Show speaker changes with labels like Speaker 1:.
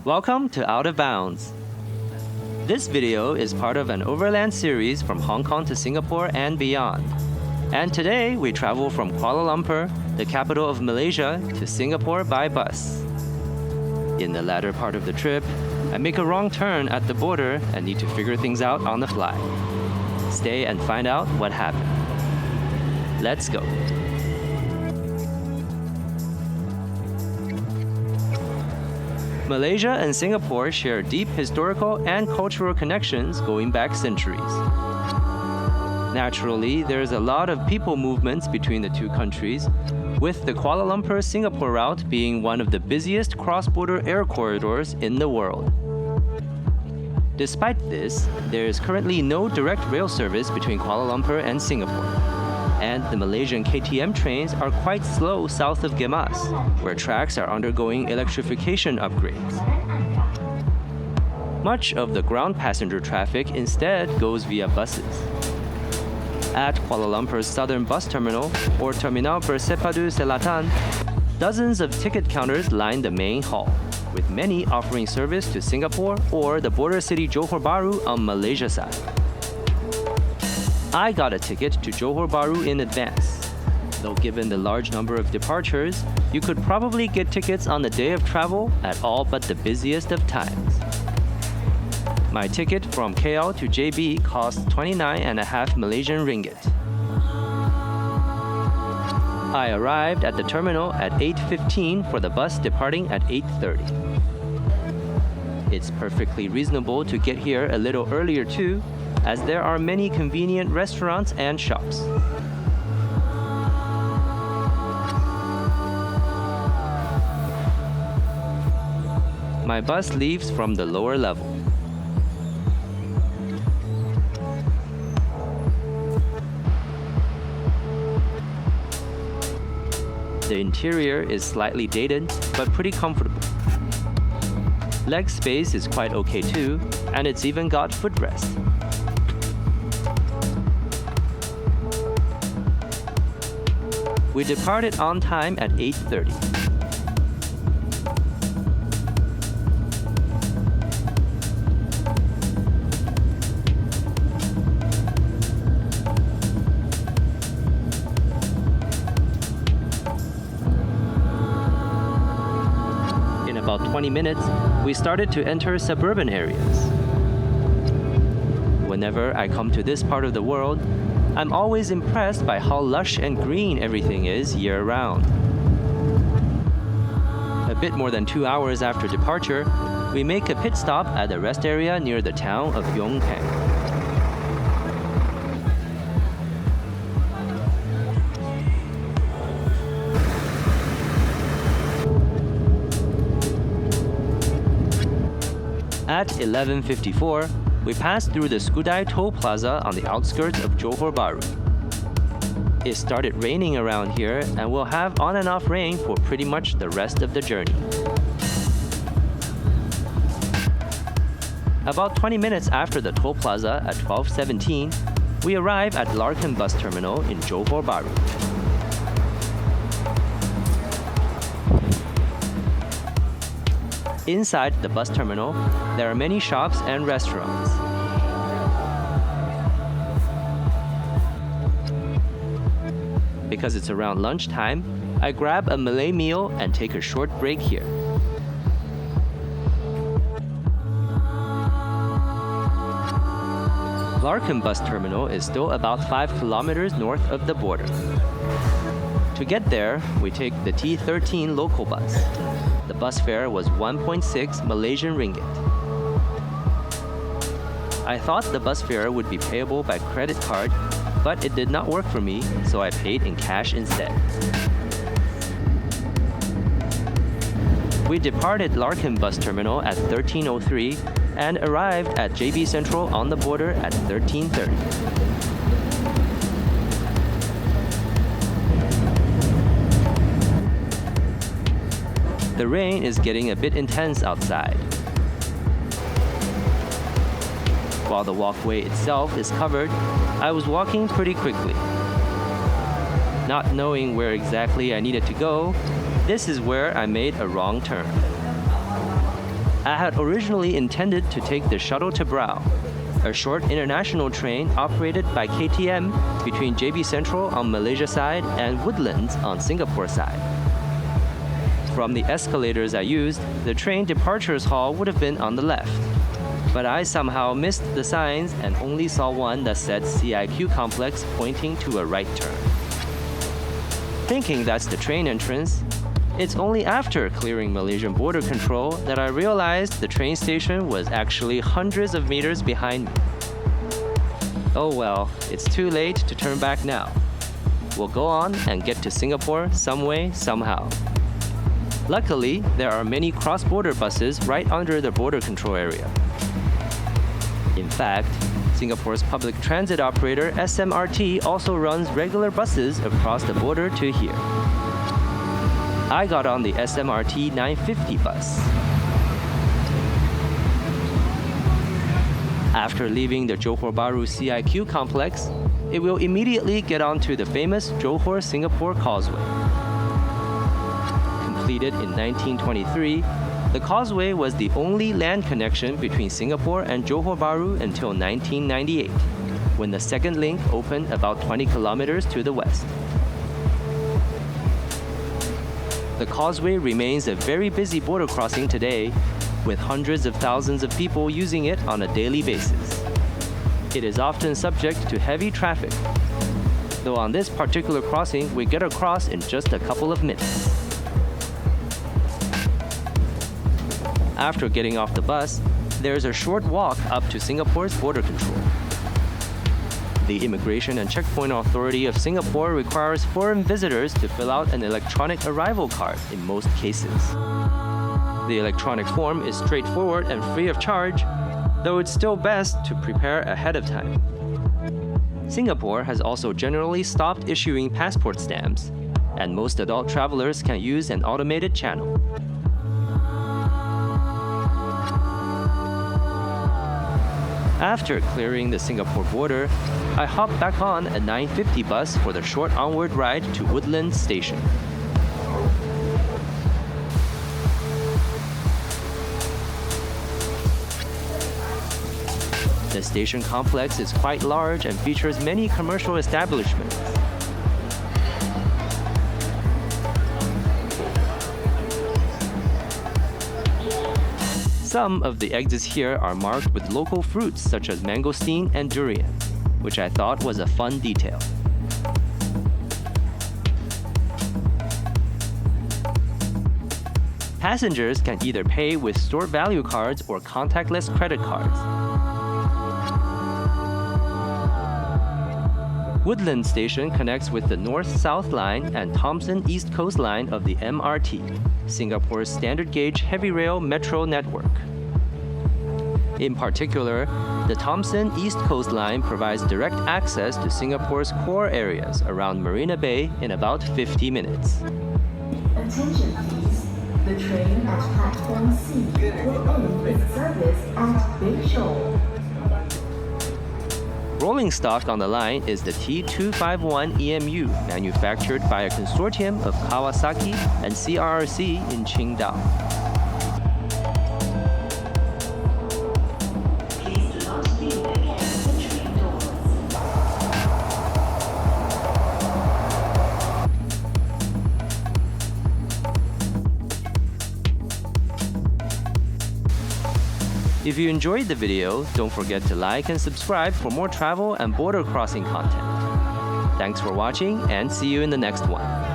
Speaker 1: Welcome to Out of Bounds. This video is part of an overland series from Hong Kong to Singapore and beyond. And today we travel from Kuala Lumpur, the capital of Malaysia, to Singapore by bus. In the latter part of the trip, I make a wrong turn at the border and need to figure things out on the fly. Stay and find out what happened. Let's go. Malaysia and Singapore share deep historical and cultural connections going back centuries. Naturally, there's a lot of people movements between the two countries, with the Kuala Lumpur-Singapore route being one of the busiest cross-border air corridors in the world. Despite this, there is currently no direct rail service between Kuala Lumpur and Singapore, and the Malaysian KTM trains are quite slow south of Gemas, where tracks are undergoing electrification upgrades. Much of the ground passenger traffic instead goes via buses. At Kuala Lumpur's southern bus terminal, or Terminal Bersepadu Selatan, dozens of ticket counters line the main hall, with many offering service to Singapore or the border city Johor Bahru on Malaysia side. I got a ticket to Johor Bahru in advance. Though given the large number of departures, you could probably get tickets on the day of travel at all but the busiest of times. My ticket from KL to JB cost 29.5 Malaysian ringgit. I arrived at the terminal at 8:15 for the bus departing at 8:30. It's perfectly reasonable to get here a little earlier too, as there are many convenient restaurants and shops. My bus leaves from the lower level. The interior is slightly dated, but pretty comfortable. Leg space is quite okay too, and it's even got footrest. We departed on time at 8:30. In about 20 minutes, we started to enter suburban areas. Whenever I come to this part of the world, I'm always impressed by how lush and green everything is year-round. A bit more than 2 hours after departure, we make a pit stop at a rest area near the town of Yong Peng. At 11:54, we passed through the Skudai Toll Plaza on the outskirts of Johor Bahru. It started raining around here and we'll have on and off rain for pretty much the rest of the journey. About 20 minutes after the toll plaza at 12:17, we arrive at Larkin Bus Terminal in Johor Bahru. Inside the bus terminal, there are many shops and restaurants. Because it's around lunchtime, I grab a Malay meal and take a short break here. Larkin Bus Terminal is still about 5 kilometers north of the border. To get there, we take the T13 local bus. The bus fare was 1.6 Malaysian ringgit. I thought the bus fare would be payable by credit card, but it did not work for me, so I paid in cash instead. We departed Larkin Bus Terminal at 13:03 and arrived at JB Central on the border at 13:30. The rain is getting a bit intense outside. While the walkway itself is covered, I was walking pretty quickly. Not knowing where exactly I needed to go, this is where I made a wrong turn. I had originally intended to take the shuttle to Brau, a short international train operated by KTM between JB Central on Malaysia side and Woodlands on Singapore side. From the escalators I used, the train departures hall would have been on the left, but I somehow missed the signs and only saw one that said CIQ Complex pointing to a right turn. Thinking that's the train entrance, it's only after clearing Malaysian border control that I realized the train station was actually hundreds of meters behind me. Oh well, it's too late to turn back now. We'll go on and get to Singapore some way, somehow. Luckily, there are many cross-border buses right under the border control area. In fact, Singapore's public transit operator SMRT also runs regular buses across the border to here. I got on the SMRT 950 bus. After leaving the Johor Bahru CIQ complex, it will immediately get onto the famous Johor-Singapore Causeway. Completed in 1923, the causeway was the only land connection between Singapore and Johor Bahru until 1998, when the second link opened about 20 kilometers to the west. The causeway remains a very busy border crossing today, with hundreds of thousands of people using it on a daily basis. It is often subject to heavy traffic, though on this particular crossing we get across in just a couple of minutes. After getting off the bus, there's a short walk up to Singapore's border control. The Immigration and Checkpoint Authority of Singapore requires foreign visitors to fill out an electronic arrival card in most cases. The electronic form is straightforward and free of charge, though it's still best to prepare ahead of time. Singapore has also generally stopped issuing passport stamps, and most adult travelers can use an automated channel. After clearing the Singapore border, I hopped back on a 950 bus for the short onward ride to Woodlands Station. The station complex is quite large and features many commercial establishments. Some of the exits here are marked with local fruits such as mangosteen and durian, which I thought was a fun detail. Passengers can either pay with stored value cards or contactless credit cards. Woodlands Station connects with the North-South Line and Thomson East Coast Line of the MRT, Singapore's standard gauge heavy rail metro network. In particular, the Thomson East Coast Line provides direct access to Singapore's core areas around Marina Bay in about 50 minutes.
Speaker 2: Attention please, the train at platform C will end its service at Bayshore.
Speaker 1: Rolling stock on the line is the T251 EMU, manufactured by a consortium of Kawasaki and CRRC in Qingdao.
Speaker 2: Please do not lean against the train doors.
Speaker 1: If you enjoyed the video, don't forget to like and subscribe for more travel and border crossing content. Thanks for watching and see you in the next one.